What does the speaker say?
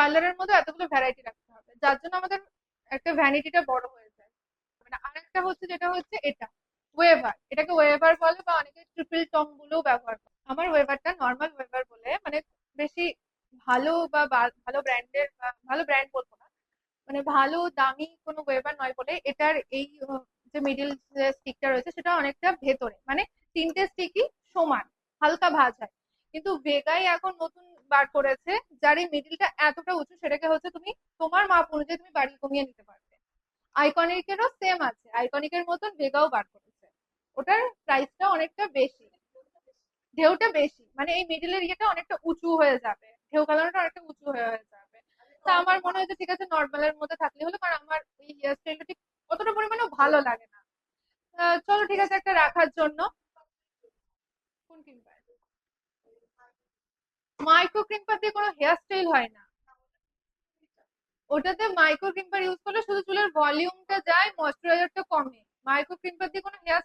পার্লারের মধ্যে এতগুলো ভ্যারাইটি রাখতে হবে, যার জন্য আমাদের একটা ভ্যানিটিটা বড় হয়ে যায়। মানে আরেকটা হচ্ছে যেটা হচ্ছে এটা ওয়েভার, এটাকে ওয়েভার বলে বা অনেকে ট্রিপল টং বলেও ব্যবহার করে। আমার ওয়েভারটা নর্মাল ওয়েভার বলে, মানে বেশি ভালো বা ভালো ব্র্যান্ডের, ভালো ব্র্যান্ড বলবো না, মানে ভালো দামি কোনো ওয়েভার নয় বলে এটার এই যে মিডিল যে স্টিকটা রয়েছে সেটা অনেকটা ভেতরে, মানে তিনটে স্টিকই সমান, হালকা ভাঁজ হয়। কিন্তু ভেগাই এখন নতুন বার করেছে যার এই মিডিলটা এতটা উঁচু, সেটাকে হচ্ছে তুমি তোমার মাপ অনুযায়ী তুমি বাড়ি কমিয়ে নিতে পারবে। আইকনিকেরও সেম আছে, আইকনিকের মতন ভেগাও বার করেছে, ওটার প্রাইসটা অনেকটা বেশি, ঢেউটা বেশি, মানে এই মিডিলের ইয়েটা অনেকটা উঁচু হয়ে যাবে, ঢেউ কালারটা অনেকটা উঁচু হয়ে যাবে। তা আমার মনে হয় যে ঠিক আছে নর্মালের মধ্যে থাকলে হলো, কারণ আমার এই হেয়ার স্টাইলটা ঠিক অতটা পরিমাণে ভালো লাগে না। চলো ঠিক আছে একটা রাখার জন্য। কোন ক্রিম্পার? মাইক্রো ক্রিম্পার দিয়ে কোনো হেয়ার স্টাইল হয় না। ওটাতে মাইক্রো ক্রিম্পার ইউজ করলে শুধু চুলের ভলিউমটা যায়, ময়শ্চারাইজারটা কমে। মাইক্রো ক্রিম্পার দিয়ে কোনো হেয়ার